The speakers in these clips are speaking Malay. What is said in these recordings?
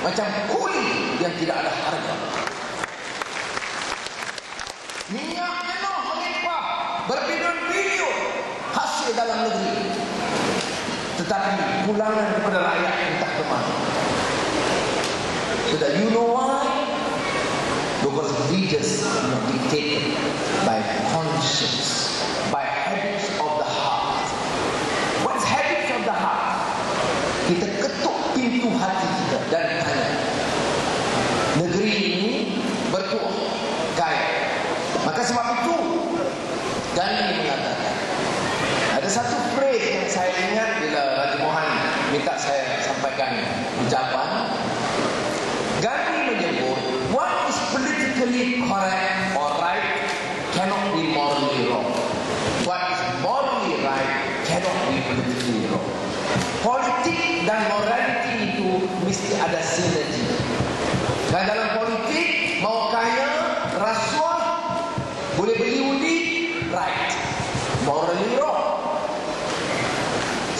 macam kuli yang tidak ada harga. Minyak penuh melimpah, berbilion-bilion hasil dalam negeri, tetapi pulangan kepada rakyat entah ke mana. So that you know why? Because leaders are not dictated by conscience, by habits of the heart. What is habits of the heart? Kita ketuk pintu hati kita dan tanya, negeri ini bertuah, kaya. Maka sebab itu Gandhi mengatakan, ada satu phrase yang saya ingat bila Raja Mohan minta saya sampaikan ucapan. Gandhi menyebut, what is politically correct or right cannot be morally wrong. What is morally right cannot be politically wrong. Politik dan morality itu mesti ada sinergi. Dan dalam politik, mau kaya, rasuah, boleh beli undi, right, morally wrong.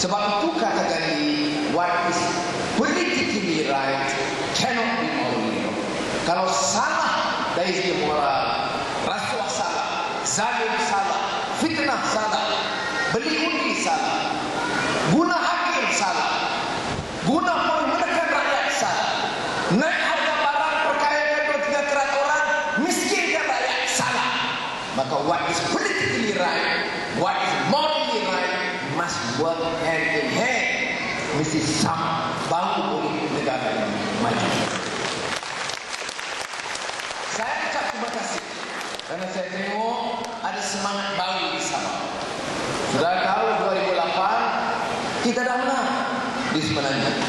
Sebab itu kata Gandhi, what is politically right cannot be morally wrong. Kalau salah dari segi moral, rasuah salah, zalim salah, fitnah salah, beli undi salah, guna hakim salah, guna menekan rakyat salah, naik harga barang, perkayaan 2-3 kerat orang, miskinkan rakyat salah. Maka what is politically right, what is morally right must work hand in hand. Mesti sama, baru boleh negara ini maju. Saya ucap terima kasih kerana saya tengok ada semangat baru di Sabah. Sudah tahu 2008 kita dah menang di Semenanjung.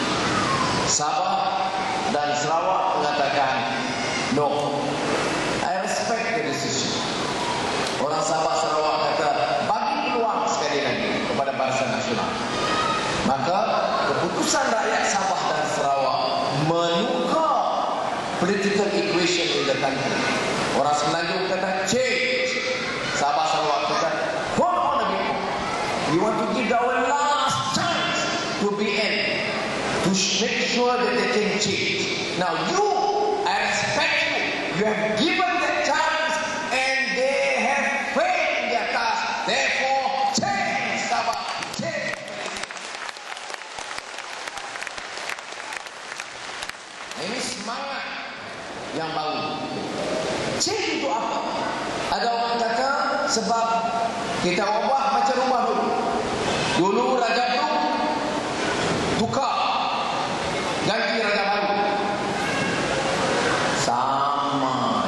Sabah dan Sarawak mengatakan no. I respect the decision. Orang Sabah Sarawak kata bagi peluang sekali lagi kepada Barisan Nasional. Maka keputusan rakyat Sabah dan Sarawak menukar political equation in the country. Orang Semenanjung kata change. Sabah Sarawak kata hold on a bit. We want to give our last chance to be in, to make sure that they can change. Now you, I respect you. You have given the chance and they have failed in their task. Therefore, change Sabah, change. Ini semangat yang baru. Change itu apa? Ada orang kata sebab kita ubah macam rumah dulu. Dulu Raja Bruk tukar, ganti Raja baru. Sama.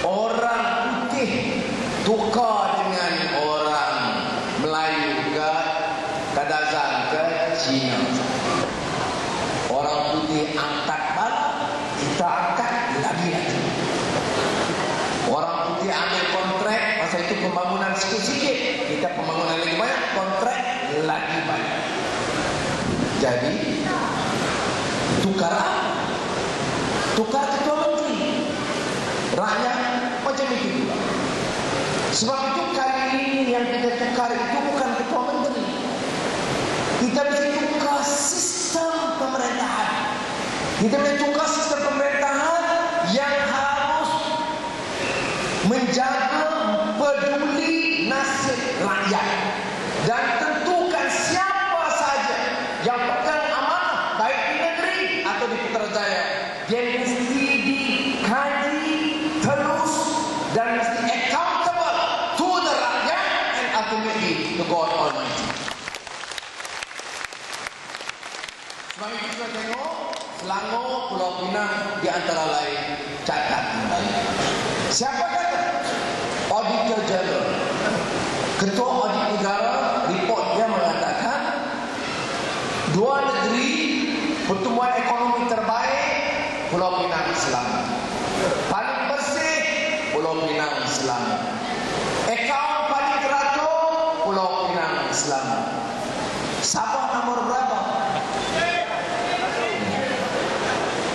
Orang putih tukar dengan orang Melayu ke Kadazan ke Cina. Orang putih angkat bala, kita angkat lagi-lagi. Orang putih ambil kontrak, masa itu pembangunan sikit-sikit, kita pembangunan lagi banyak, kontrak lagi banyak. Jadi tukar apa? Tukar ketua menteri. Rakyat macam itu juga. Sebab itu kali ini yang kita tukar itu bukan ketua menteri. Kita mesti tukar sistem pemerintahan. Kita mesti tukar sistem pemerintahan yang harus menjaga peduli nasib rakyat dan tentukan siapa saja yang pegang amanah baik di negeri atau di Putrajaya, dia mesti dikaji terus dan mesti accountable to the rakyat and ultimately to God Almighty. Sebab itu kita tengok Selangor, Pulau Pinang di antara lain catat kembali. Siapa kata? Auditor General, Ketua Audit Negara, report dia mengatakan dua negeri pertumbuhan ekonomi terbaik Pulau Pinang Selangor, paling bersih Pulau Pinang Selangor, akaun paling teratur Pulau Pinang Selangor. Sabah nomor berapa?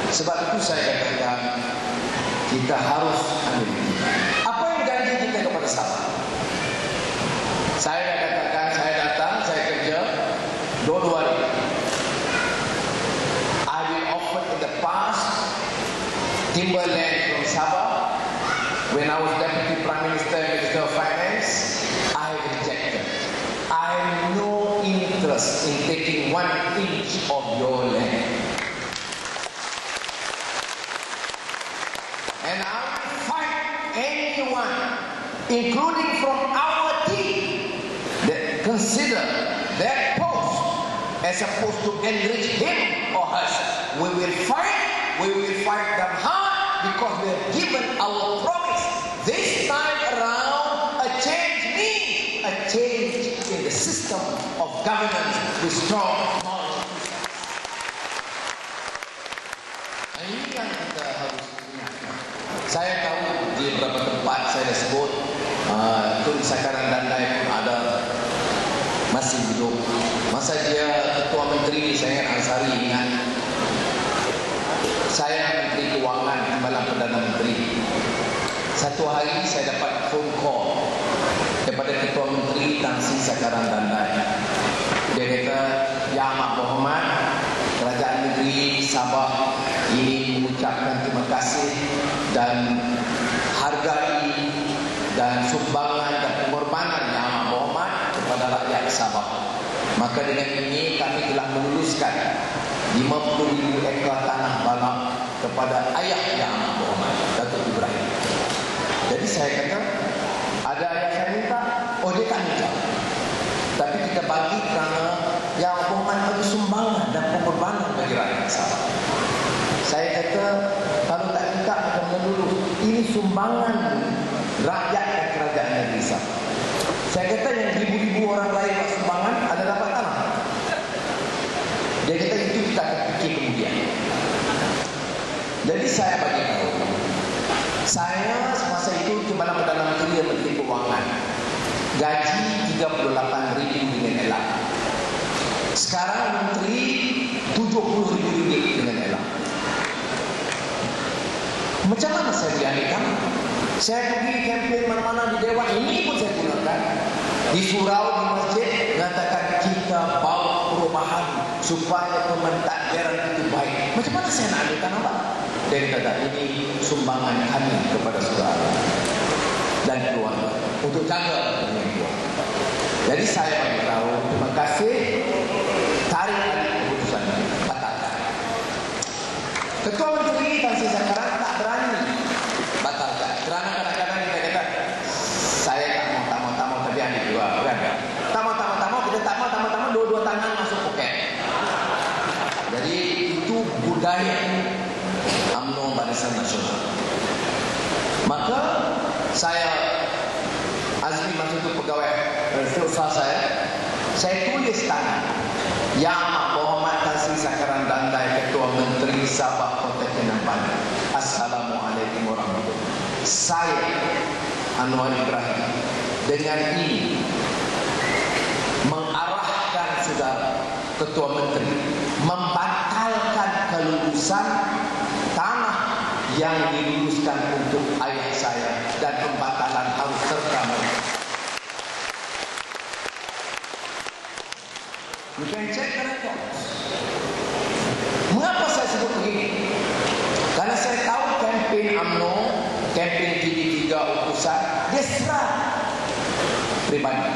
Sebab itu saya katakan kita harus ambil. Apa yang janji kita kepada Sabah? Saya dah katakan, saya datang, saya kerja 2 hari. I will Sabah, when I was Deputy Prime Minister and Minister of Finance, I rejected. I have no interest in taking 1 inch of your land. And I will fight anyone, including from our team, that consider that post as opposed to enrich him or herself. We will fight them hard because we have given our promise. This time around, a change means a change in the system of governance with strong moral. Ini yang kita harus ingatkan. Saya tahu di beberapa tempat saya dah sebut, Tun Sakaran Dandai pun ada masih hidup. Masa dia Ketua Menteri, saya ingat Ansari ingat. Saya Menteri Kewangan, Timbalan Perdana Menteri. Satu hari saya dapat phone call daripada Ketua Menteri Tan Sri Sakaran Dandai. Dia kata, Ya Amat Berhormat, Kerajaan Negeri Sabah ini mengucapkan terima kasih dan hargai dan sumbangan dan pengorbanan Yang Amat Berhormat kepada rakyat Sabah. Maka dengan ini kami telah meluluskan 50,000 ekar tanah balak kepada ayah Yang Amat Berhormat, Datuk Ibrahim. Jadi saya kata, ada ayah saya minta, oh dia tak minta. Tapi kita bagi kerana Yang Amat Berhormat bagi sumbangan dan pengorbanan bagi rakyat Sabah. Saya kata, kalau tak minta akan melulus. Ini sumbangan rakyat dan kerajaan negeri Sabah. Saya kata yang ribu-ribu orang lain buat sumbangan ada dapat tanah. Dia kata itu kita akan fikir kemudian. Jadi saya bagi tahu, saya semasa itu Timbalan Perdana Menteri dan Menteri Kewangan, gaji 38,000 dengan elak. Sekarang Menteri 70,000 ringgit dengan elak. Macam mana saya dialihkan? Saya pergi kempen mana-mana di Dewan, ini pun saya gunakan. Di surau, di masjid, mengatakan kita bawa perubahan supaya pementadbiran itu baik. Macam mana saya nak alihkan apa? Dia kata, ini sumbangan kami kepada saudara dan keluarga untuk jaga keluarga. Jadi saya beritahu, terima kasih, tarik keputusan ini, batalkan. Ketua Menteri Tan Sri Sakaran tak berani batalkan. Kerana kadang-kadang kita kata, saya tak mau, tapi ambil juga. Bukan? Tak mau, kita tak mau, dua-dua tangan masuk poket. Jadi itu budaya UMNO Barisan Nasional. Maka saya, Azmi masa itu pegawai filsafat saya tulis tangan Yang Amat Berhormat Tan Sri Sakaran Dandai, Ketua Menteri Sabah Kota Kinabalu. Assalamualaikum warahmatullahi wabarakatuh. Saya Anwar Ibrahim dengan ini mengarahkan saudara Ketua Menteri membatalkan kelulusan tanah yang diluluskan untuk ayah saya dan pembatalan harus serta merta. You can check the records. Mengapa saya sebut begini? Karena saya tahu kempen UMNO, kempen TV3 utusan, dia serang pribadi.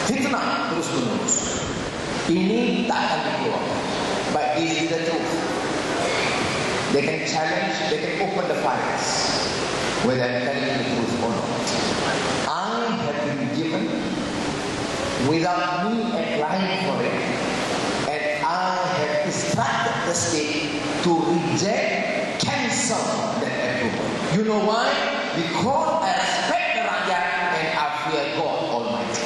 Fitnah terus menerus. Ini tak akan dikeluarkan. But this is the truth. They can challenge, they can open the files, whether I'm telling the truth or not. I have been given without me applying for it, and I have instructed the state to reject, cancel that approval. You know why? Because I respect the rakyat and I fear God Almighty.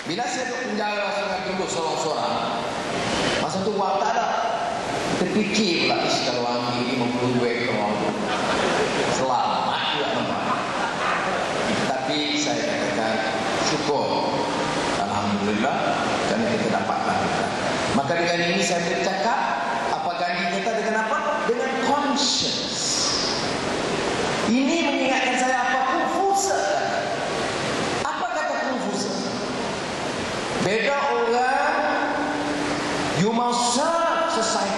Bila saya duduk penjara sangat dulu sorang-sorang, masa tu wang tak ada. Terfikir pula, kalau ambil 52 orang selamat juga nampak. Tapi saya katakan syukur, alhamdulillah, kerana kita dapat lakukan. Maka dengan ini saya bercakap, apa Gandhi kata dengan apa? Dengan conscience. Ini mengingatkan saya apa Confucius. Apa kata Confucius? Beda orang, you must serve society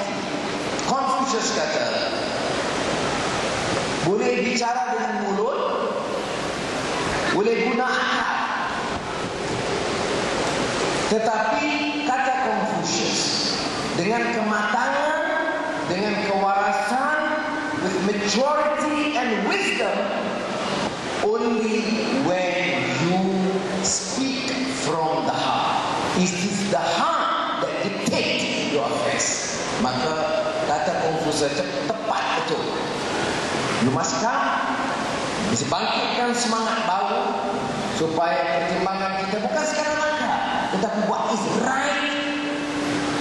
kata, boleh bicara dengan mulut, boleh guna akal. Tetapi kata Confucius, dengan kematangan, dengan kewarasan, with maturity and wisdom, only when you speak from the heart. It is the heart that dictates your affairs. Maka kata Confucius tepat betul. You must come, bisa bangkitkan semangat baru supaya pertimbangan kita bukan sekadar langkah, tetapi what is right,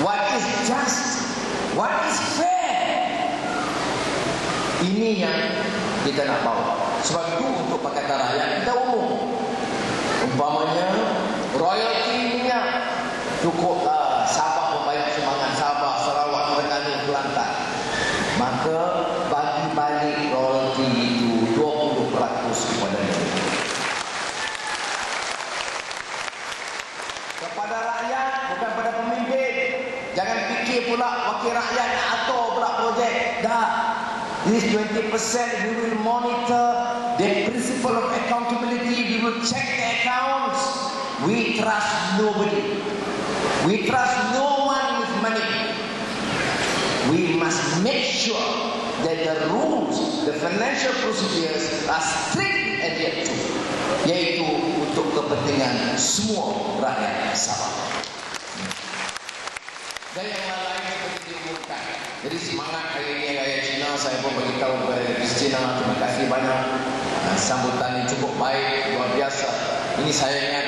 what is just, what is fair. Ini yang kita nak bawa. Sebab itu untuk Pakatan Rakyat kita umum. Umpamanya royalty minyak cukuplah Sabah membayar semangat Sabah, Sarawak, Terengganu, Kelantan. Maka bagi balik royalty itu 20% kepada negara. Kepada rakyat, bukan pada pemimpin. Jangan fikir pula wakil rakyat nak atur pula projek. Dah. This 20% we will monitor the principle of accountability. We will check the accounts. We trust nobody. We trust no one with money. We must make sure that the rules, the financial procedures are strict adhered to, yaitu untuk kepentingan semua rakyat Sabah. Dan yang lain seperti diumumkan. Jadi semangat hari ini Raya Cina, saya pun beritahu kepada Cina, terima kasih banyak. Sambutan ini cukup baik, luar biasa. Ini saya ingat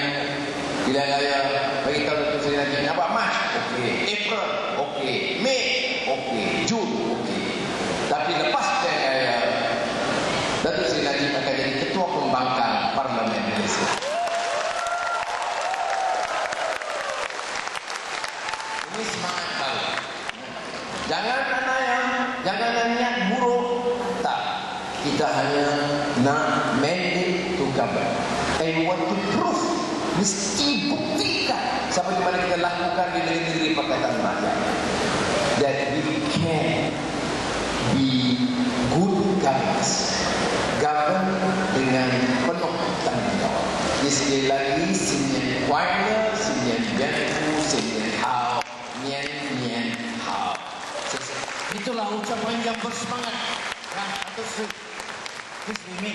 bila Raya beritahu Datuk Seri Najib, nampak Mac? Okey. April? Okey. Mei? Okey. Jun? Okey. Tapi lepas Raya, Datuk Seri Najib akan jadi Ketua Pembangkang Parlimen Malaysia. Ini semangat baru. Jangan jangan niat buruk. Tak. Kita hanya nak mandate to govern. And we want to prove, mesti buktikan seperti mana kita lakukan di negeri-negeri Pakatan Rakyat, that we can be good governors. Govern dengan penuh tanggungjawab. Sekali lagi, Sinian Kuala, Sinian Bianku, Sinian Hao, Nian Hao. Itulah ucapan yang bersemangat. Nah, Datuk Seri